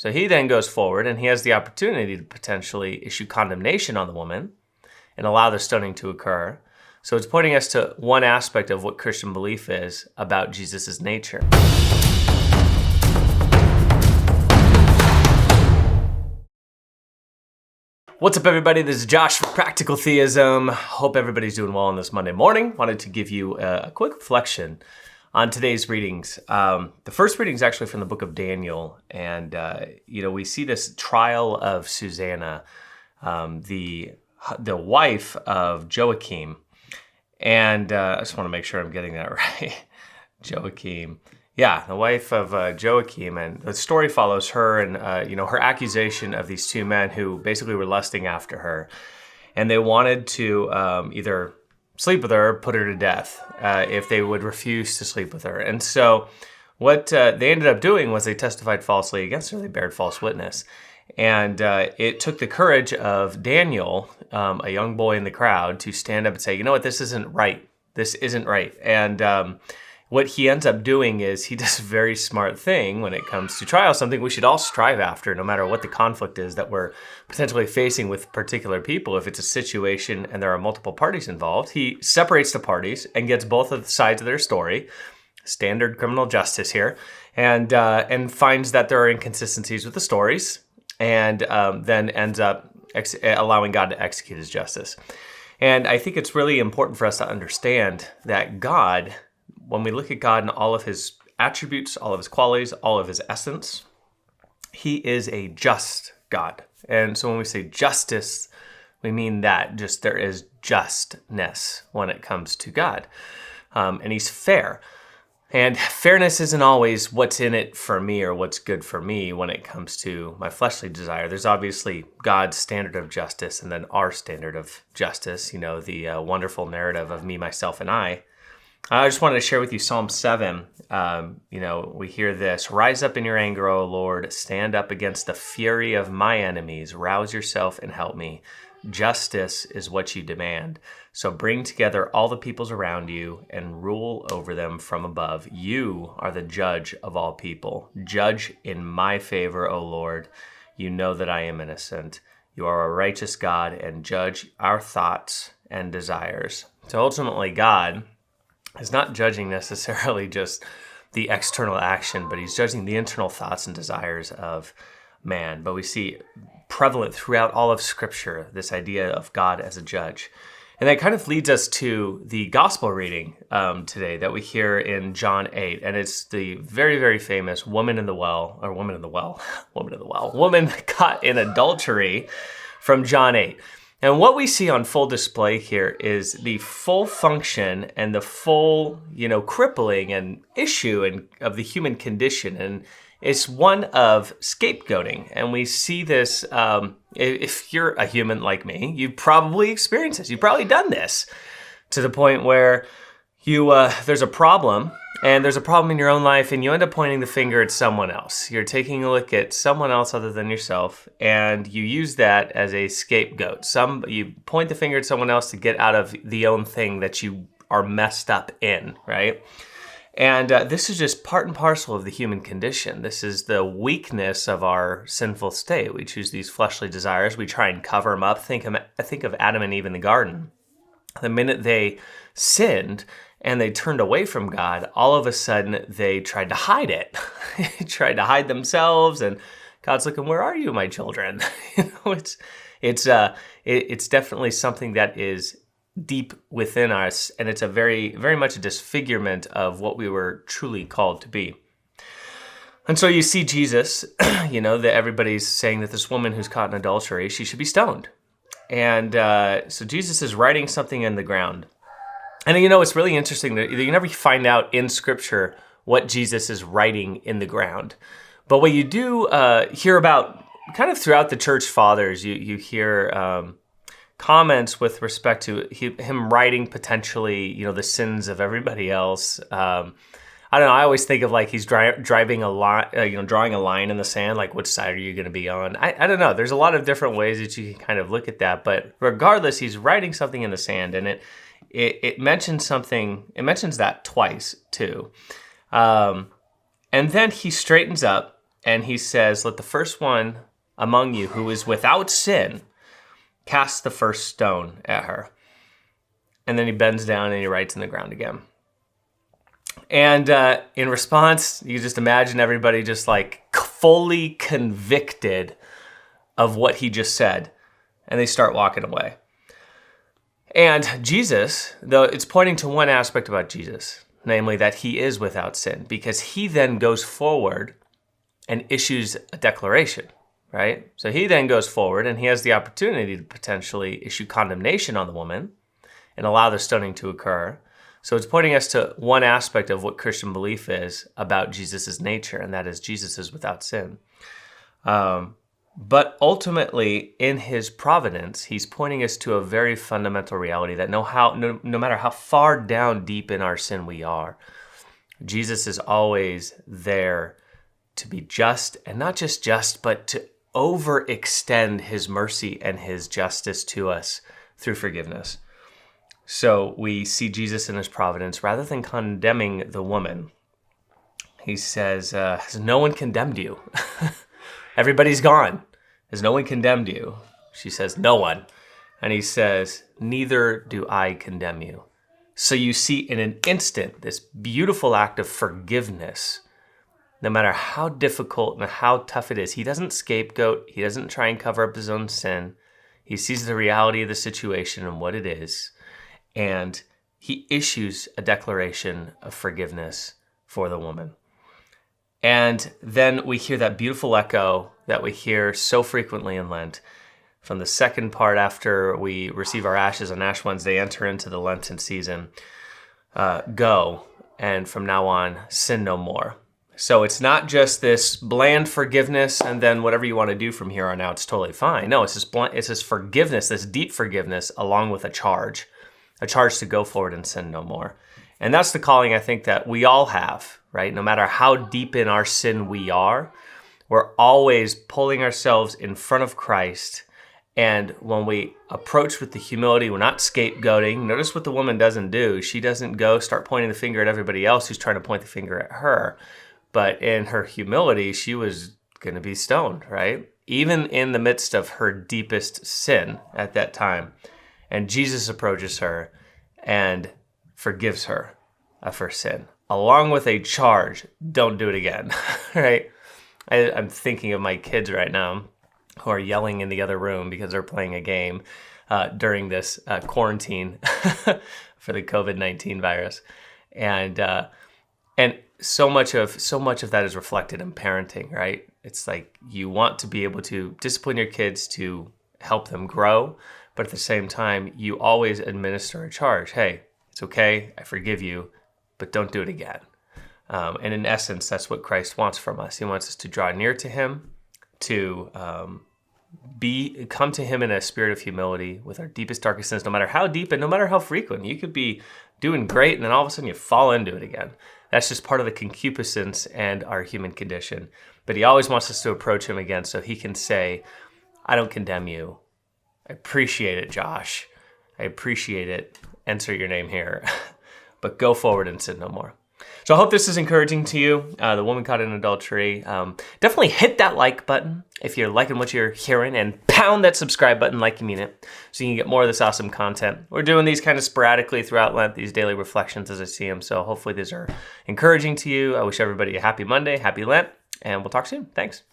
So he then goes forward and he has the opportunity to potentially issue condemnation on the woman and allow the stoning to occur. So it's pointing us to one aspect of what Christian belief is about Jesus' nature. What's up, everybody? This is Josh from Practical Theism. Hope everybody's doing well on this Monday morning. Wanted to give you a quick reflection on today's readings. The first reading is actually from the book of Daniel, and we see this trial of Susanna, the wife of Joachim, and I just want to make sure I'm getting that right. Joachim. Yeah, the wife of Joachim, and the story follows her and her accusation of these two men who basically were lusting after her, and they wanted to either sleep with her or put her to death if they would refuse to sleep with her. And so what they ended up doing was they testified falsely against her. They bared false witness, and it took the courage of Daniel, a young boy in the crowd, to stand up and say, you know what, this isn't right. This isn't right. And what he ends up doing is he does a very smart thing when it comes to trial, something we should all strive after, no matter what the conflict is that we're potentially facing with particular people. If it's a situation and there are multiple parties involved, he separates the parties and gets both of the sides of their story, standard criminal justice here, and finds that there are inconsistencies with the stories, and then ends up allowing God to execute his justice. And I think it's really important for us to understand that God, when we look at God and all of his attributes, all of his qualities, all of his essence, he is a just God. And so when we say justice, we mean that just there is justness when it comes to God. And he's fair. And fairness isn't always what's in it for me or what's good for me when it comes to my fleshly desire. There's obviously God's standard of justice and then our standard of justice, the wonderful narrative of me, myself, and I. I just wanted to share with you Psalm 7. We hear this: rise up in your anger, O Lord, stand up against the fury of my enemies, rouse yourself and help me. Justice is what you demand. So bring together all the peoples around you and rule over them from above. You are the judge of all people. Judge in my favor, O Lord. You know that I am innocent. You are a righteous God and judge our thoughts and desires. So ultimately, God is not judging necessarily just the external action, but he's judging the internal thoughts and desires of man. But we see prevalent throughout all of Scripture this idea of God as a judge. And that kind of leads us to the gospel reading today that we hear in John 8. And it's the very, very famous woman caught in adultery from John 8. And what we see on full display here is the full function and the full, crippling and issue of the human condition. And it's one of scapegoating. And we see this, if you're a human like me, you've probably experienced this. You've probably done this to the point where there's a problem. And there's a problem in your own life, and you end up pointing the finger at someone else. You're taking a look at someone else other than yourself, and you use that as a scapegoat. You point the finger at someone else to get out of the own thing that you are messed up in, right? And this is just part and parcel of the human condition. This is the weakness of our sinful state. We choose these fleshly desires. We try and cover them up. Think of Adam and Eve in the garden. The minute they sinned and they turned away from God, all of a sudden they tried to hide it. They tried to hide themselves, and God's looking, where are you, my children? It's definitely something that is deep within us, and it's a very, very much a disfigurement of what we were truly called to be. And so you see Jesus, that everybody's saying that this woman who's caught in adultery, she should be stoned. And so Jesus is writing something in the ground. And it's really interesting that you never find out in Scripture what Jesus is writing in the ground. But what you do hear about kind of throughout the church fathers, you hear comments with respect to him writing potentially, the sins of everybody else. I don't know. I always think of like he's driving a line, drawing a line in the sand. Like, which side are you going to be on? I don't know. There's a lot of different ways that you can kind of look at that. But regardless, he's writing something in the sand, and it mentions something. It mentions that twice too, and then he straightens up and he says, let the first one among you who is without sin cast the first stone at her. And then he bends down and he writes in the ground again. And in response, you just imagine everybody just like fully convicted of what he just said. And they start walking away. And Jesus, though it's pointing to one aspect about Jesus, namely that he is without sin, because he then goes forward and issues a declaration, right? So he then goes forward and he has the opportunity to potentially issue condemnation on the woman and allow the stoning to occur. So it's pointing us to one aspect of what Christian belief is about Jesus' nature, and that is Jesus is without sin. But ultimately, in his providence, he's pointing us to a very fundamental reality that no matter how far down deep in our sin we are, Jesus is always there to be just, and not just, but to overextend his mercy and his justice to us through forgiveness. So we see Jesus in his providence, rather than condemning the woman, he says, has no one condemned you? Everybody's gone. Has no one condemned you? She says, no one. And he says, neither do I condemn you. So you see in an instant this beautiful act of forgiveness. No matter how difficult and how tough it is, he doesn't scapegoat. He doesn't try and cover up his own sin. He sees the reality of the situation and what it is. And he issues a declaration of forgiveness for the woman. And then we hear that beautiful echo that we hear so frequently in Lent. From the second part after we receive our ashes on Ash Wednesday, enter into the Lenten season, go, and from now on, sin no more. So it's not just this bland forgiveness and then whatever you want to do from here on out, it's totally fine. No, it's this forgiveness, this deep forgiveness, along with a charge to go forward and sin no more. And that's the calling I think that we all have, right? No matter how deep in our sin we are, we're always pulling ourselves in front of Christ. And when we approach with the humility, we're not scapegoating. Notice what the woman doesn't do. She doesn't go start pointing the finger at everybody else who's trying to point the finger at her. But in her humility, she was going to be stoned, right? Even in the midst of her deepest sin at that time. And Jesus approaches her and forgives her of her sin, along with a charge, don't do it again, right? I'm thinking of my kids right now who are yelling in the other room because they're playing a game during this quarantine for the COVID-19 virus. And so much of that is reflected in parenting, right? It's like you want to be able to discipline your kids to help them grow, but at the same time, you always administer a charge. Hey, it's okay, I forgive you, but don't do it again. And in essence, that's what Christ wants from us. He wants us to draw near to him, to come to him in a spirit of humility with our deepest, darkest sins, no matter how deep and no matter how frequent. You could be doing great and then all of a sudden you fall into it again. That's just part of the concupiscence and our human condition. But he always wants us to approach him again so he can say, I don't condemn you. I appreciate it, Josh. I appreciate it. Enter your name here. But go forward and sin no more. So I hope this is encouraging to you. The woman caught in adultery. Definitely hit that like button if you're liking what you're hearing, and pound that subscribe button like you mean it so you can get more of this awesome content. We're doing these kind of sporadically throughout Lent, these daily reflections as I see them. So hopefully these are encouraging to you. I wish everybody a happy Monday, happy Lent, and we'll talk soon. Thanks.